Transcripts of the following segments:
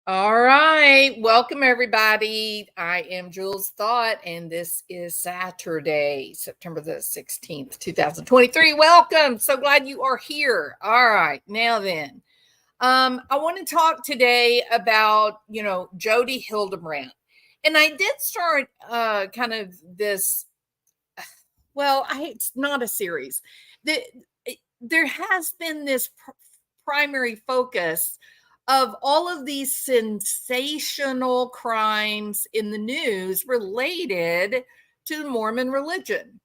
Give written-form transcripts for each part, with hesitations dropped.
All right. Welcome, everybody. I am Jules Thought, and this is Saturday, September the 16th, 2023. Welcome. So glad you are here. All right. Now then, I want to talk today about, Jodi Hildebrandt. And I did start kind of this, it's not a series. There has been this primary focus of all of these sensational crimes in the news related to the Mormon religion.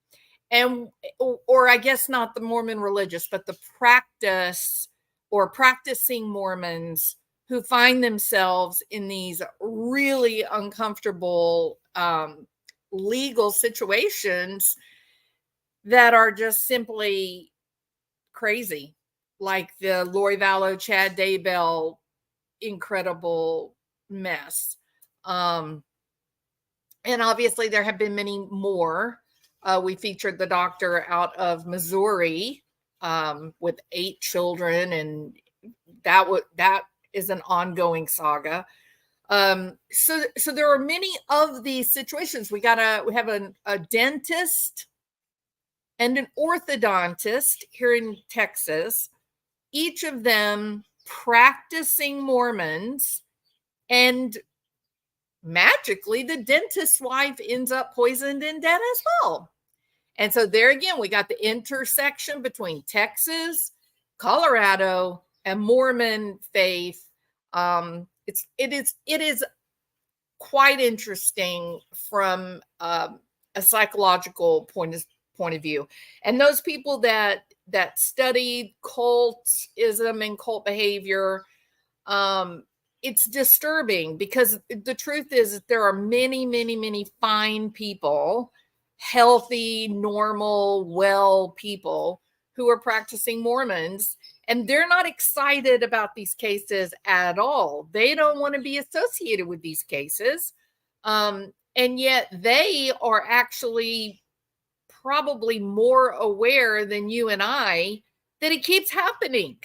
Or I guess not the Mormon religious, but the practice or practicing Mormons who find themselves in these really uncomfortable legal situations that are just simply crazy, like the Lori Vallow, Chad Daybell incredible mess. And obviously there have been many more. We featured the doctor out of Missouri with 8 children, and that is an ongoing saga. So there are many of these situations. We have a dentist and an orthodontist here in Texas, each of them practicing Mormons, and magically the dentist's wife ends up poisoned and dead as well. And so there again, we got the intersection between Texas, Colorado, and Mormon faith. It is quite interesting from a psychological point of view. And those people that studied cultism and cult behavior, it's disturbing, because the truth is that there are many, many, many fine people, healthy, normal, well people who are practicing Mormons, and they're not excited about these cases at all. They don't want to be associated with these cases. And yet they are actually probably more aware than you and I that it keeps happening.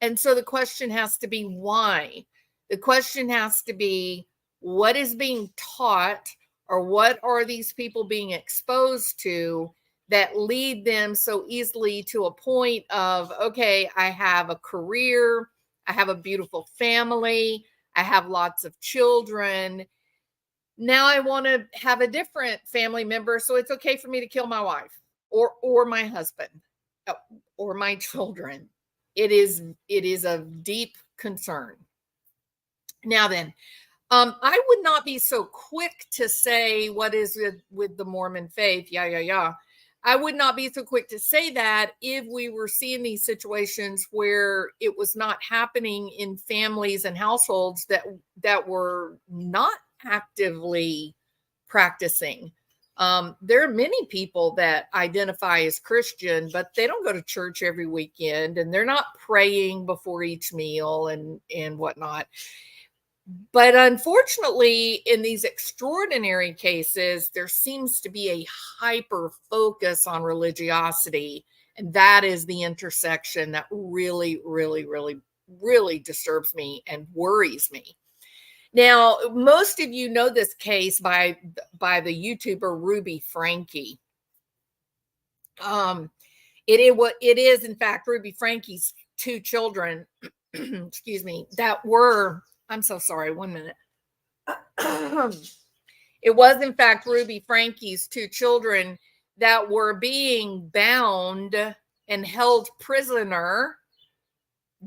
And so the question has to be why. The question has to be, what is being taught, or what are these people being exposed to that lead them so easily to a point of, okay, I have a career, I have a beautiful family, I have lots of children. Now I want to have a different family member, so it's okay for me to kill my wife or my husband or my children. It is of deep concern. Now then, I would not be so quick to say what is with the Mormon faith. I would not be so quick to say that if we were seeing these situations where it was not happening in families and households that were not actively practicing. There are many people that identify as Christian, but they don't go to church every weekend, and they're not praying before each meal and whatnot. But unfortunately, in these extraordinary cases, there seems to be a hyper focus on religiosity. And that is the intersection that really, really, really, really disturbs me and worries me. Now, most of you know this case by the YouTuber Ruby Franke. It is, in fact, Ruby Franke's 2 children, excuse me, that were, I'm so sorry, 1 minute. It was, in fact, Ruby Franke's 2 children that were being bound and held prisoner,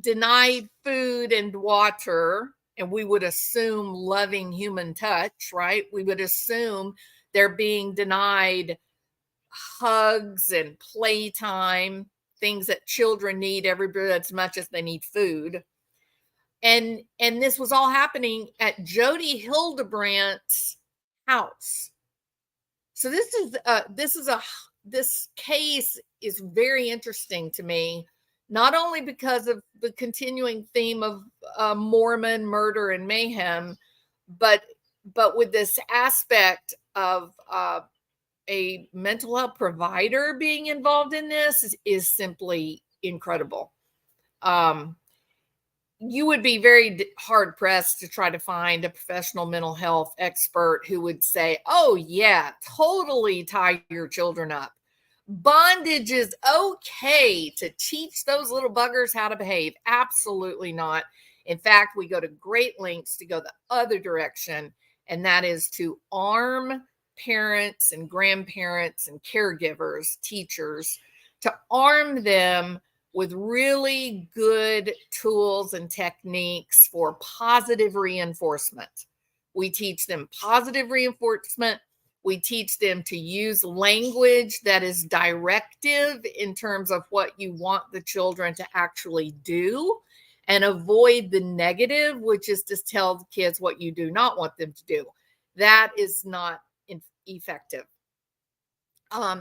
denied food and water, and we would assume loving human touch, right? We would assume they're being denied hugs and playtime, things that children need every bit as much as they need food. And this was all happening at Jodi Hildebrandt's house. So this case is very interesting to me, not only because of the continuing theme of Mormon murder and mayhem, but with this aspect of a mental health provider being involved in this is simply incredible. You would be very hard pressed to try to find a professional mental health expert who would say, oh, yeah, totally tie your children up. Bondage is okay to teach those little buggers how to behave. Absolutely not. In fact, we go to great lengths to go the other direction, and that is to arm parents and grandparents and caregivers, teachers, to arm them with really good tools and techniques for positive reinforcement. We teach them positive reinforcement. We teach them to use language that is directive in terms of what you want the children to actually do, and avoid the negative, which is to tell the kids what you do not want them to do. That is not effective.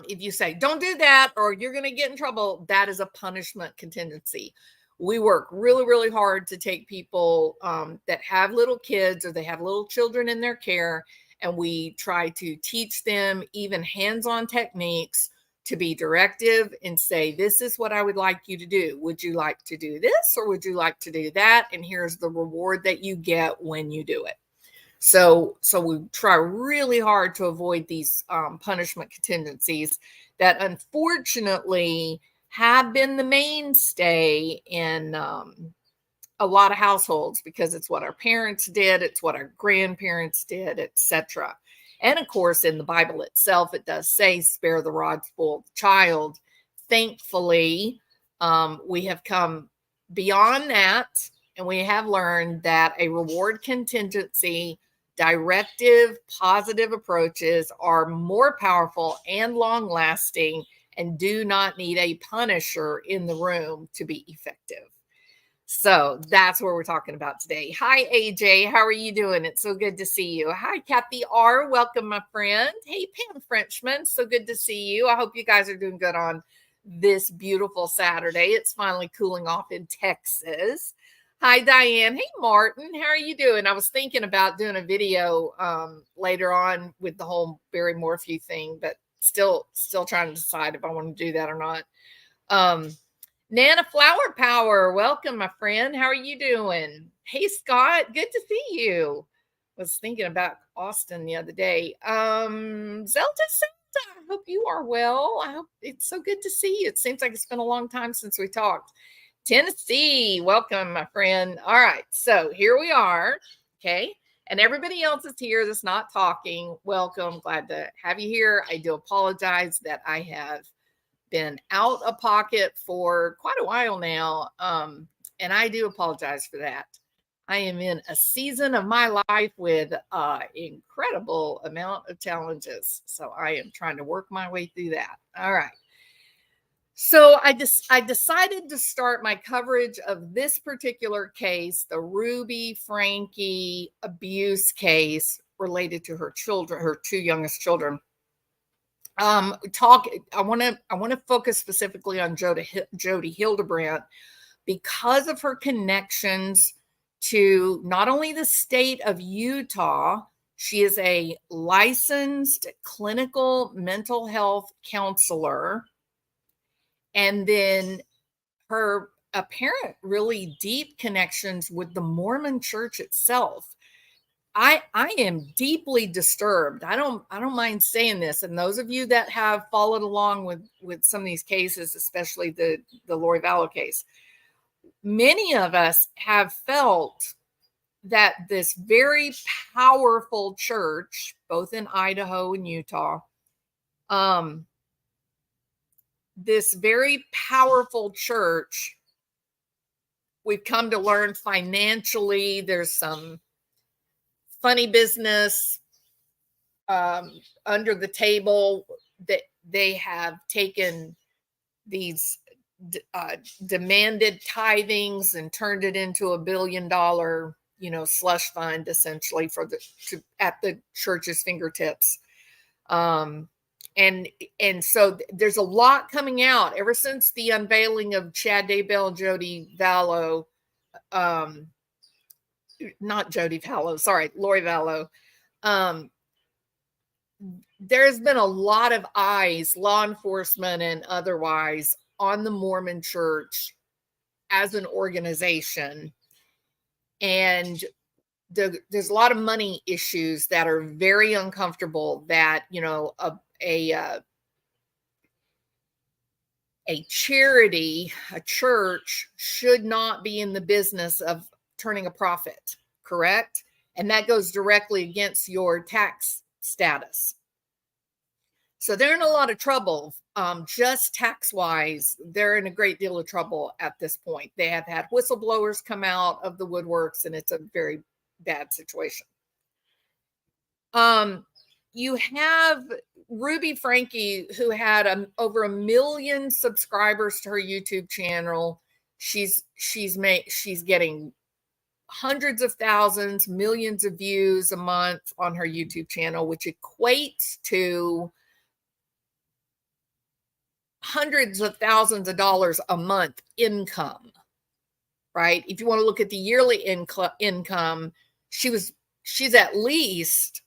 If you say, don't do that, or you're going to get in trouble, that is a punishment contingency. We work really, really hard to take people that have little kids or they have little children in their care, and we try to teach them even hands-on techniques to be directive and say, this is what I would like you to do. Would you like to do this, or would you like to do that? And here's the reward that you get when you do it. So we try really hard to avoid these punishment contingencies that unfortunately have been the mainstay in a lot of households, because it's what our parents did, it's what our grandparents did, etc. And of course, in the Bible itself, it does say, spare the rod, spoil the child. Thankfully, we have come beyond that, and we have learned that a reward contingency, directive, positive approaches are more powerful and long lasting and do not need a punisher in the room to be effective. So that's what we're talking about today. Hi, AJ. How are you doing? It's so good to see you. Hi, Kathy R. Welcome, my friend. Hey, Pam Frenchman. So good to see you. I hope you guys are doing good on this beautiful Saturday. It's finally cooling off in Texas. Hi, Diane. Hey, Martin. How are you doing? I was thinking about doing a video later on with the whole Barry Morphew thing, but still trying to decide if I want to do that or not. Nana Flower Power, welcome, my friend. How are you doing? Hey, Scott. Good to see you. Was thinking about Austin the other day. Zelda Santa, I hope you are well. I hope it's so good to see you. It seems like it's been a long time since we talked. Tennessee, welcome, my friend. All right, so here we are, okay? And everybody else is here that's not talking. Welcome, glad to have you here. I do apologize that I have been out of pocket for quite a while now, and I do apologize for that. I am in a season of my life with incredible amount of challenges, so I am trying to work my way through that. All right. So I decided to start my coverage of this particular case, the Ruby Franke abuse case related to her children, her two youngest children. I want to focus specifically on Jodi Hildebrandt because of her connections to not only the state of Utah. She is a licensed clinical mental health counselor, and then her apparent really deep connections with the Mormon Church itself. I am deeply disturbed. I don't mind saying this. And those of you that have followed along with some of these cases, especially the Lori Vallow case, many of us have felt that this very powerful church, both in Idaho and Utah, this very powerful church, we've come to learn financially there's some funny business under the table, that they have taken these demanded tithings and turned it into $1 billion, slush fund, essentially, at the church's fingertips. And so there's a lot coming out ever since the unveiling of Chad Daybell, Jodi Vallow, not Jodi Vallow, sorry, Lori Vallow. There's been a lot of eyes, law enforcement and otherwise, on the Mormon Church as an organization. And there's a lot of money issues that are very uncomfortable, that, you know, a charity, a church, should not be in the business of turning a profit, correct? And that goes directly against your tax status. So they're in a lot of trouble, just tax-wise. They're in a great deal of trouble at this point. They have had whistleblowers come out of the woodworks, and it's a very bad situation. You have Ruby Franke, who had over 1 million subscribers to her YouTube channel. She's getting hundreds of thousands, millions of views a month on her YouTube channel, which equates to hundreds of thousands of dollars a month income, right? If you want to look at the yearly income, she's at least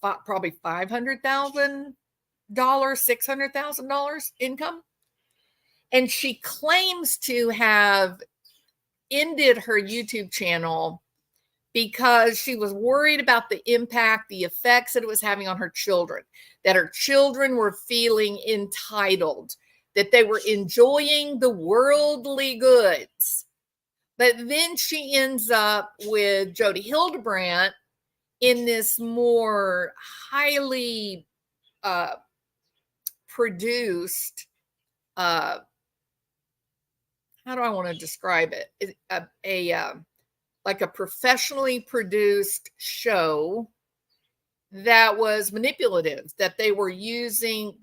probably $500,000, $600,000 income. And she claims to have ended her YouTube channel because she was worried about the impact, the effects that it was having on her children, that her children were feeling entitled, that they were enjoying the worldly goods. But then she ends up with Jodi Hildebrandt in this more highly produced, how do I want to describe it? Like a professionally produced show that was manipulative, that they were using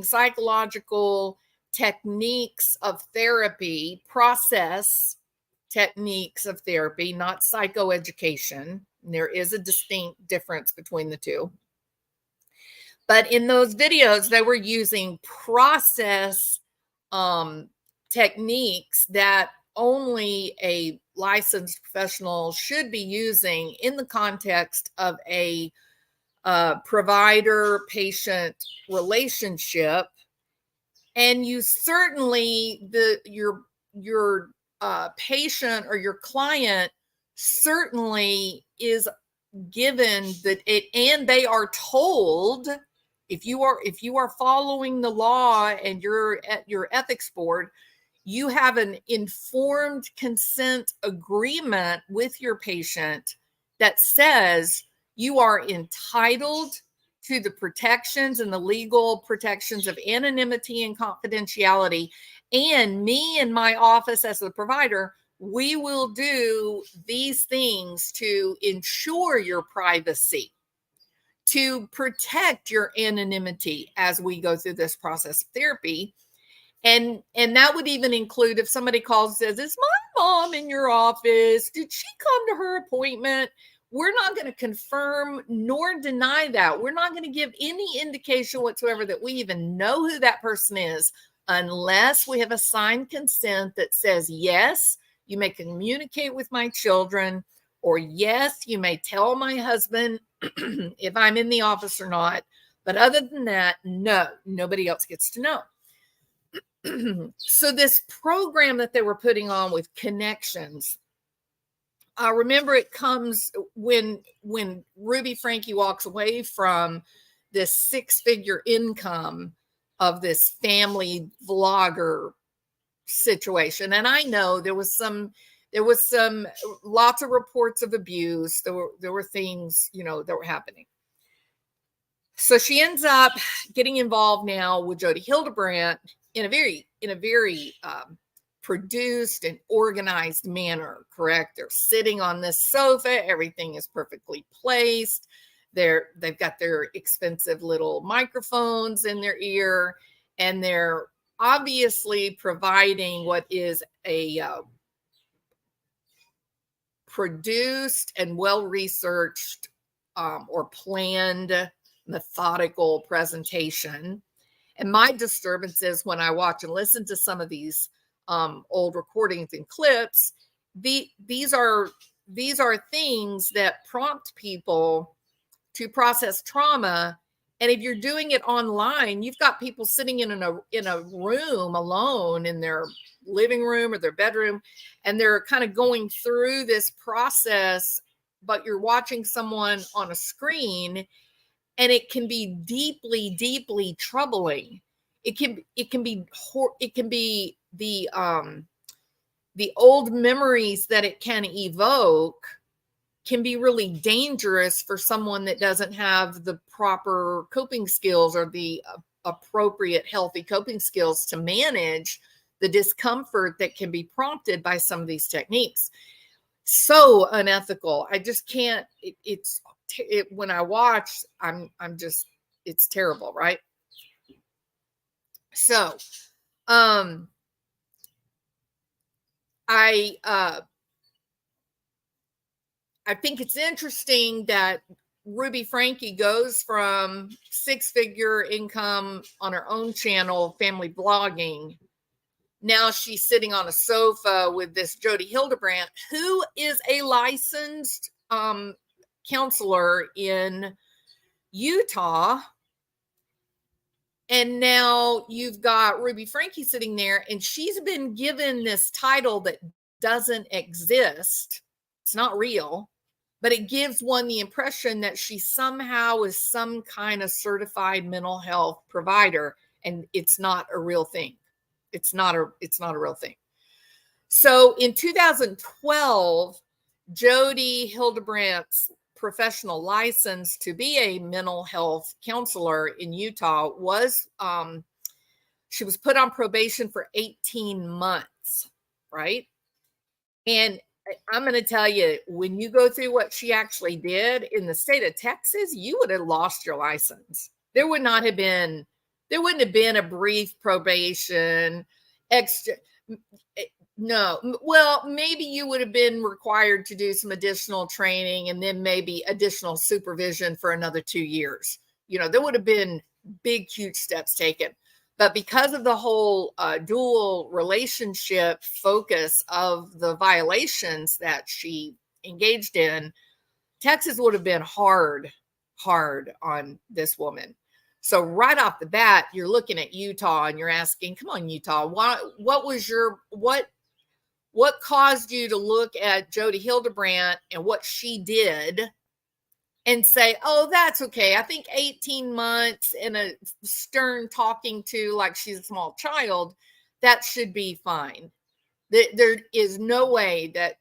psychological techniques of therapy, process techniques of therapy, not psychoeducation. There is a distinct difference between the two. But in those videos, they were using process techniques that only a licensed professional should be using in the context of a provider-patient relationship. And you certainly, your patient or your client certainly is given that it, and they are told, if you are following the law and you're at your ethics board, you have an informed consent agreement with your patient that says you are entitled to the protections and the legal protections of anonymity and confidentiality. And me and my office as the provider, we will do these things to ensure your privacy, to protect your anonymity as we go through this process of therapy. And that would even include if somebody calls and says, "Is my mom in your office? Did she come to her appointment?" We're not going to confirm nor deny that. We're not going to give any indication whatsoever that we even know who that person is, unless we have a signed consent that says, yes, you may communicate with my children, or yes, you may tell my husband if I'm in the office or not. But other than that, no, nobody else gets to know. So this program that they were putting on with Connexions, remember, it comes when Ruby Franke walks away from this 6-figure income of this family vlogger situation. And I know there was lots of reports of abuse. There were things, that were happening. So she ends up getting involved now with Jodi Hildebrandt in a very produced and organized manner, correct? They're sitting on this sofa. Everything is perfectly placed. They've got their expensive little microphones in their ear, and they're obviously providing what is a produced and well-researched or planned methodical presentation. And my disturbance is when I watch and listen to some of these old recordings and clips, these are things that prompt people to process trauma. And if you're doing it online, you've got people sitting in a room alone in their living room or their bedroom, and they're kind of going through this process, but you're watching someone on a screen, and it can be deeply, deeply troubling. It can be the old memories that it can evoke can be really dangerous for someone that doesn't have the proper coping skills or the appropriate healthy coping skills to manage the discomfort that can be prompted by some of these techniques. So unethical. I just can't, when I watch, I'm just, it's terrible, right? So, I think it's interesting that Ruby Franke goes from 6-figure income on her own channel, family blogging. Now she's sitting on a sofa with this Jodi Hildebrandt, who is a licensed counselor in Utah. And now you've got Ruby Franke sitting there, and she's been given this title that doesn't exist. It's not real, but it gives one the impression that she somehow is some kind of certified mental health provider, and it's not a real thing. It's not a real thing. So in 2012, Jodi Hildebrandt's professional license to be a mental health counselor in Utah was, she was put on probation for 18 months, right? And I'm going to tell you, when you go through what she actually did in the state of Texas, you would have lost your license. There wouldn't have been a brief probation, no. Well, maybe you would have been required to do some additional training and then maybe additional supervision for another 2 years. There would have been big, huge steps taken. But because of the whole dual relationship focus of the violations that she engaged in, Texas would have been hard on this woman. So right off the bat, you're looking at Utah and you're asking, come on, Utah, what caused you to look at Jodi Hildebrandt and what she did and say, oh, that's okay. I think 18 months and a stern talking to like she's a small child, that should be fine. There is no way that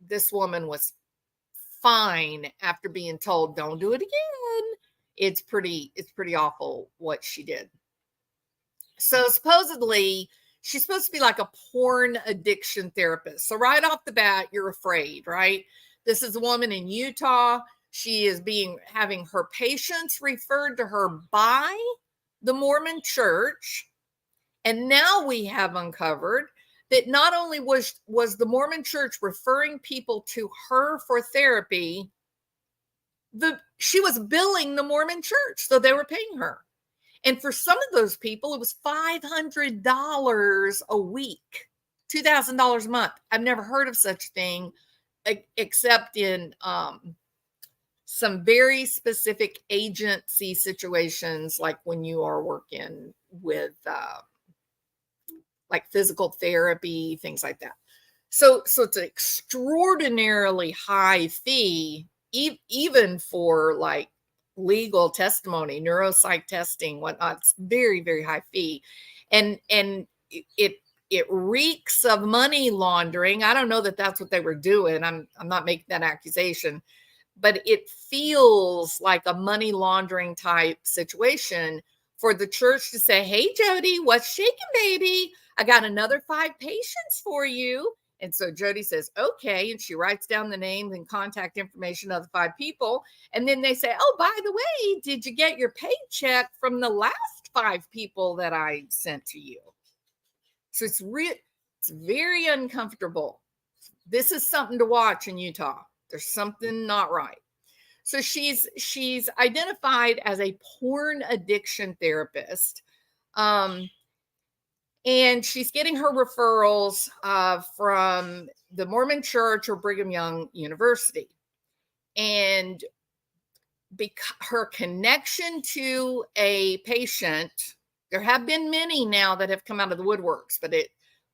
this woman was fine after being told, don't do it again. It's pretty awful what she did. So supposedly she's supposed to be like a porn addiction therapist. So right off the bat, you're afraid, right? This is a woman in Utah. She is having her patients referred to her by the Mormon Church. And now we have uncovered that not only was the Mormon Church referring people to her for therapy, she was billing the Mormon Church, so they were paying her. And for some of those people, it was $500 a week, $2,000 a month. I've never heard of such a thing except in some very specific agency situations, like when you are working with like physical therapy, things like that. So it's an extraordinarily high fee, even for like legal testimony, neuropsych testing, whatnot. It's very, very high fee. And it reeks of money laundering. I don't know that that's what they were doing. I'm not making that accusation, but it feels like a money laundering type situation for the church to say, hey, Jodi, what's shaking, baby? I got another 5 patients for you. And so Jodi says, okay. And she writes down the names and contact information of the 5 people. And then they say, oh, by the way, did you get your paycheck from the last 5 people that I sent to you? So it's very uncomfortable. This is something to watch in Utah. There's something not right. So she's identified as a porn addiction therapist. And she's getting her referrals from the Mormon Church or Brigham Young University. And her connection to a patient, there have been many now that have come out of the woodworks, but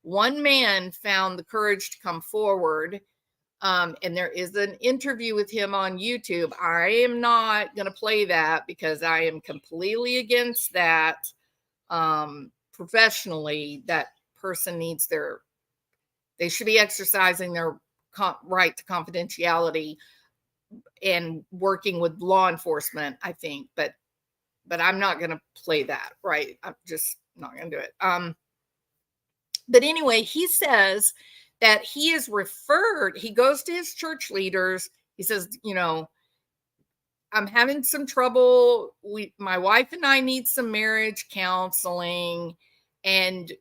one man found the courage to come forward. And there is an interview with him on YouTube. I am not going to play that because I am completely against that. Professionally, that person needs they should be exercising their right to confidentiality and working with law enforcement, I think, but I'm not going to play that, right? I'm just not going to do it. But anyway, he says that he is referred, he goes to his church leaders. He says, I'm having some trouble. My wife and I need some marriage counseling. And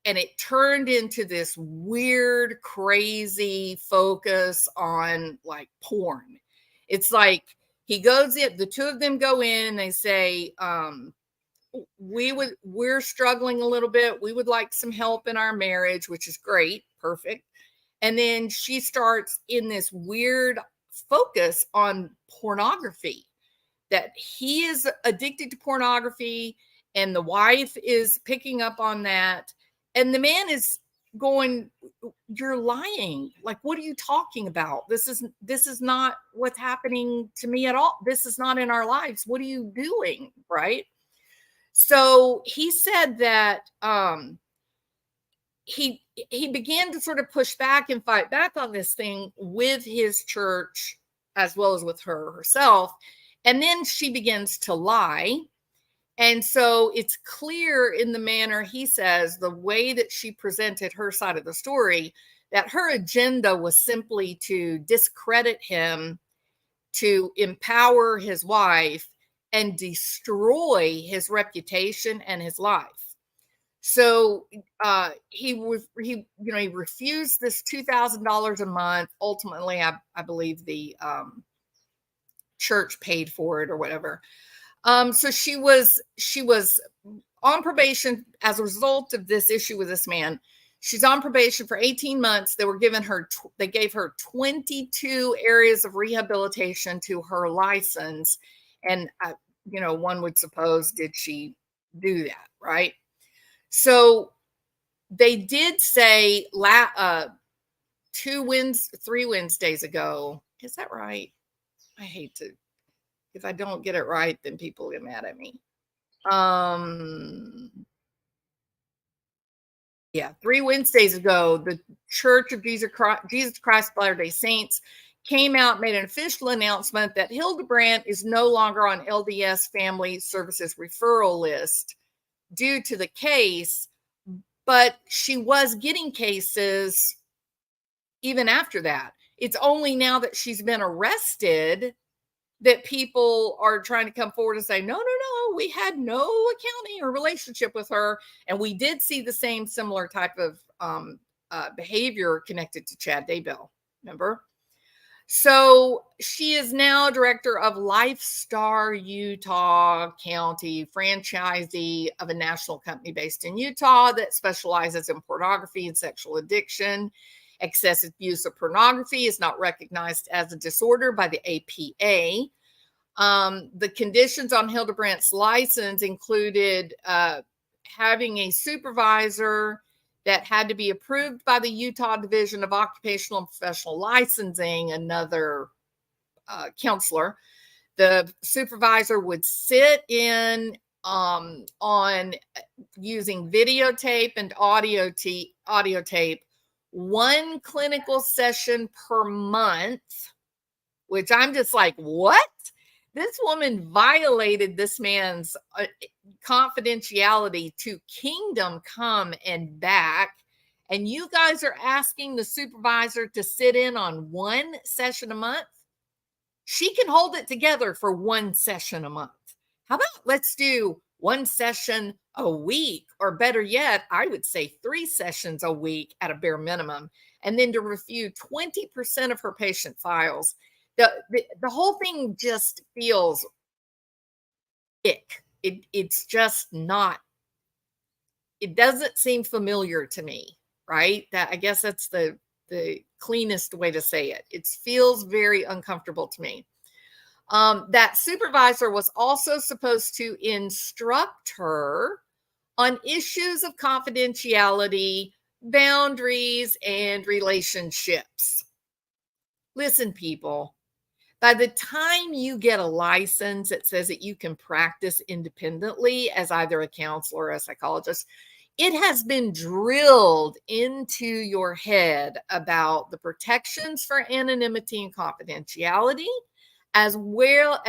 it turned into this weird, crazy focus on like porn. It's like he goes in, the two of them go in and they say, we're struggling a little bit. We would like some help in our marriage, which is great. Perfect. And then she starts in this weird focus on pornography, that he is addicted to pornography and the wife is picking up on that. And the man is going, you're lying. Like, what are you talking about? This is not what's happening to me at all. This is not in our lives. What are you doing? Right. So he said that he began to sort of push back and fight back on this thing with his church as well as with herself. And then she begins to lie. And so it's clear in the manner, he says, the way that she presented her side of the story, that her agenda was simply to discredit him, to empower his wife, and destroy his reputation and his life. So he refused this $2,000 a month. Ultimately, I believe the church paid for it or whatever. So she was on probation as a result of this issue with this man. She's on probation for 18 months. They gave her 22 areas of rehabilitation to her license. And, one would suppose, did she do that? Right. So they did say 3 Wednesdays ago. Is that right? I hate to, if I don't get it right, then people get mad at me. 3 Wednesdays ago, the Church of Jesus Christ of Latter-day Saints came out, made an official announcement that Hildebrandt is no longer on LDS Family Services referral list due to the case, but she was getting cases even after that. It's only now that she's been arrested that people are trying to come forward and say, no, we had no accounting or relationship with her. And we did see the same similar type of behavior connected to Chad Daybell, remember? So she is now director of Lifestar Utah County, franchisee of a national company based in Utah that specializes in pornography and sexual addiction. Excessive use of pornography is not recognized as a disorder by the APA. The conditions on Hildebrandt's license included having a supervisor that had to be approved by the Utah Division of Occupational and Professional Licensing, another counselor. The supervisor would sit in on using videotape and audio tape, 1 clinical session per month, which I'm just like, what? This woman violated this man's confidentiality to kingdom come and back. And you guys are asking the supervisor to sit in on 1 session a month? She can hold it together for 1 session a month. How about let's do 1 session a week, or better yet, I would say 3 sessions a week at a bare minimum, and then to review 20% of her patient files. The whole thing just feels ick. It's just not. It doesn't seem familiar to me, right? That I guess that's the cleanest way to say it. It feels very uncomfortable to me. That supervisor was also supposed to instruct her on issues of confidentiality, boundaries, and relationships. Listen, people, by the time you get a license that says that you can practice independently as either a counselor or a psychologist, it has been drilled into your head about the protections for anonymity and confidentiality, as well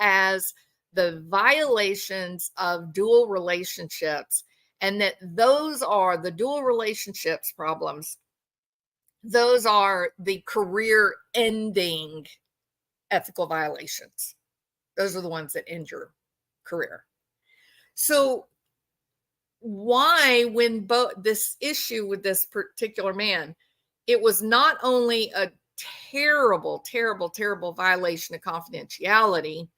as the violations of dual relationships, and that those are the dual relationships problems. Those are the career ending ethical violations. Those are the ones that end your career. So why, when this issue with this particular man, it was not only a terrible, terrible, terrible violation of confidentiality.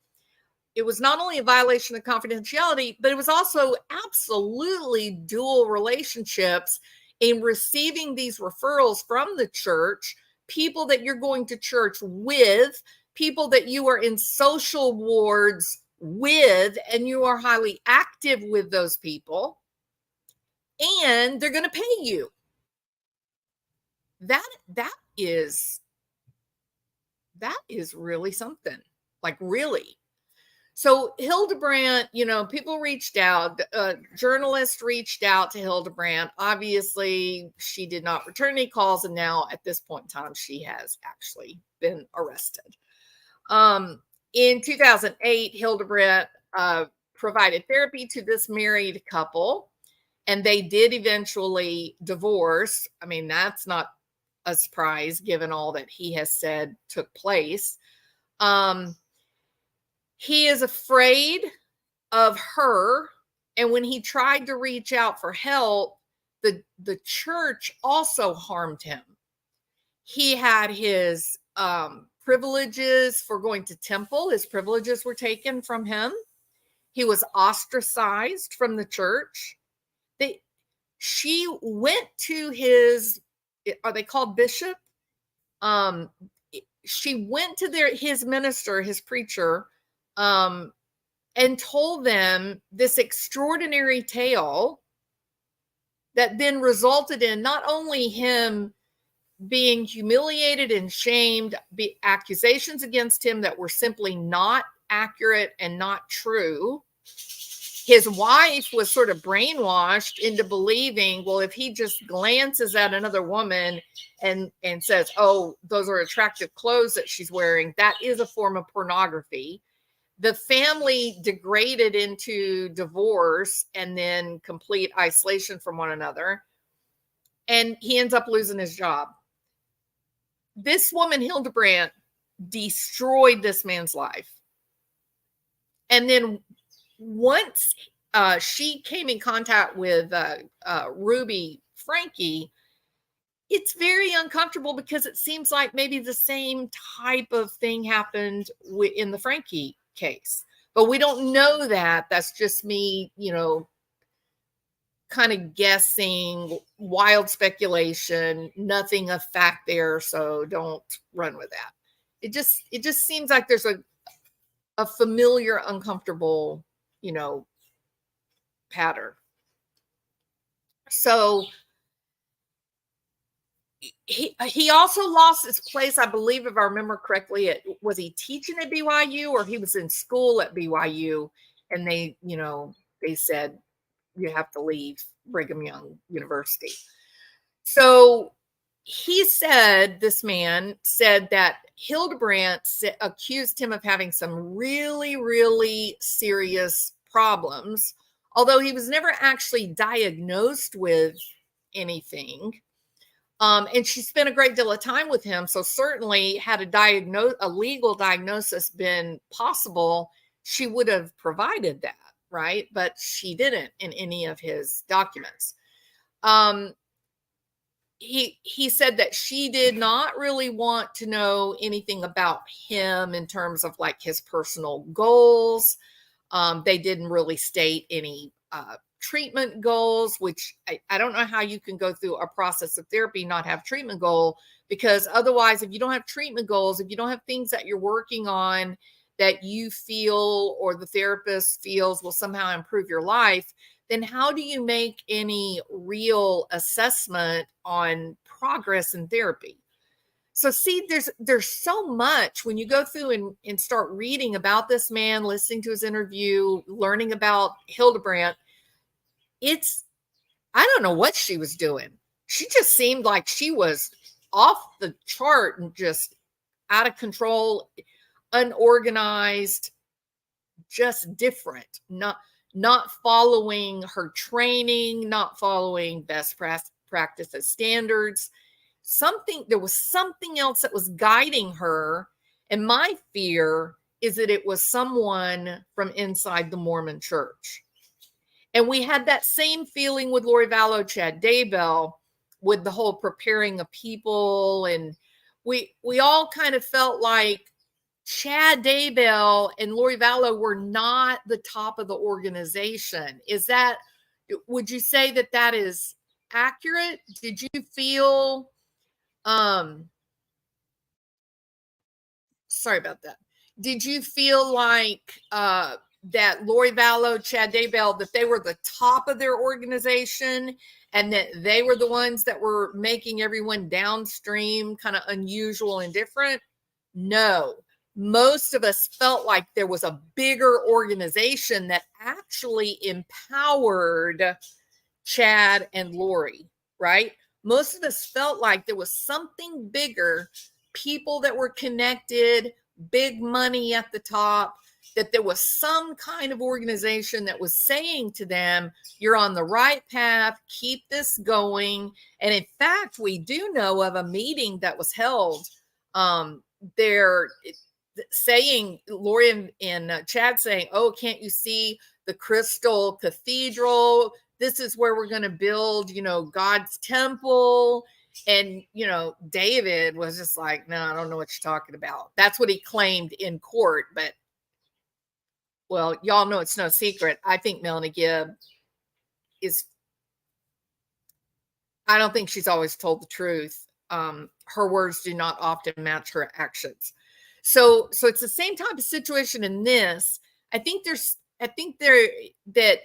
It was not only a violation of confidentiality, but it was also absolutely dual relationships in receiving these referrals from the church, people that you're going to church with, people that you are in social wards with, and you are highly active with those people, and they're going to pay you. That is really something, like really. So Hildebrandt, people reached out, journalists reached out to Hildebrandt. Obviously, she did not return any calls, and now at this point in time, she has actually been arrested. In 2008, Hildebrandt provided therapy to this married couple, and they did eventually divorce. I mean, that's not a surprise given all that he has said took place. He is afraid of her, and when he tried to reach out for help, the church also harmed him. He had his privileges for going to temple. His privileges were taken from him. He was ostracized from the church. She went to his, are they called bishop? She went to his minister, his preacher, and told them this extraordinary tale that then resulted in not only him being humiliated and shamed, accusations against him that were simply not accurate and not true. His wife was sort of brainwashed into believing, well, if he just glances at another woman and says, oh, those are attractive clothes that she's wearing, that is a form of pornography. The family degraded into divorce and then complete isolation from one another. And he ends up losing his job. This woman, Hildebrandt, destroyed this man's life. And then once she came in contact with Ruby Franke, it's very uncomfortable because it seems like maybe the same type of thing happened in the Franke case. But we don't know that. That's just me, kind of guessing, wild speculation, nothing of fact there. So don't run with that. It just seems like there's a familiar, uncomfortable, pattern. So he also lost his place, I believe, if I remember correctly. Was he teaching at BYU or he was in school at BYU? And they said, you have to leave Brigham Young University. So this man said that Hildebrandt accused him of having some really, really serious problems, although he was never actually diagnosed with anything. And she spent a great deal of time with him. So certainly had a legal diagnosis been possible, she would have provided that, right? But she didn't in any of his documents. he said that she did not really want to know anything about him in terms of like his personal goals. They didn't really state any treatment goals, which I don't know how you can go through a process of therapy, not have treatment goal, because otherwise, if you don't have treatment goals, if you don't have things that you're working on that you feel or the therapist feels will somehow improve your life, then how do you make any real assessment on progress in therapy? So see, there's so much when you go through and start reading about this man, listening to his interview, learning about Hildebrandt. I don't know what she was doing. She just seemed like she was off the chart and just out of control, unorganized, just different, not following her training, not following best practices standards. There was something else that was guiding her. And my fear is that it was someone from inside the Mormon Church. And we had that same feeling with Lori Vallow, Chad Daybell, with the whole preparing of people. And we all kind of felt like Chad Daybell and Lori Vallow were not the top of the organization. Would you say that is accurate? Did you feel, sorry about that. Did you feel like that Lori Vallow, Chad Daybell, that they were the top of their organization and that they were the ones that were making everyone downstream kind of unusual and different? No. Most of us felt like there was a bigger organization that actually empowered Chad and Lori, right? Most of us felt like there was something bigger, people that were connected, big money at the top, that there was some kind of organization that was saying to them, you're on the right path, keep this going. And in fact, we do know of a meeting that was held there saying, Lori and Chad saying, oh, can't you see the Crystal Cathedral? This is where we're going to build, God's temple. And, David was just like, no, I don't know what you're talking about. That's what he claimed in court. But, well, y'all know it's no secret. I think Melanie Gibb I don't think she's always told the truth. Her words do not often match her actions. So it's the same type of situation in this. I think that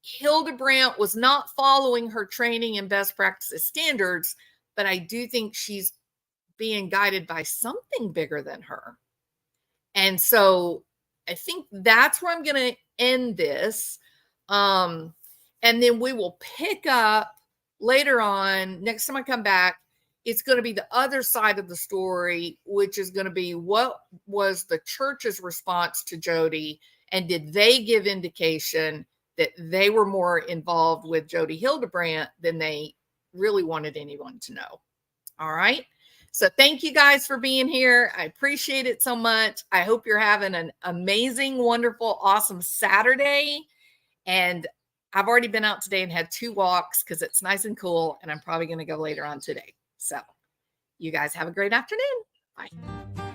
Hildebrandt was not following her training and best practices standards, but I do think she's being guided by something bigger than her. And so I think that's where I'm going to end this. And then we will pick up later on. Next time I come back, it's going to be the other side of the story, which is going to be what was the church's response to Jodi, and did they give indication that they were more involved with Jodi Hildebrandt than they really wanted anyone to know. All right. So thank you guys for being here. I appreciate it so much. I hope you're having an amazing, wonderful, awesome Saturday. And I've already been out today and had 2 walks because it's nice and cool. And I'm probably going to go later on today. So you guys have a great afternoon. Bye.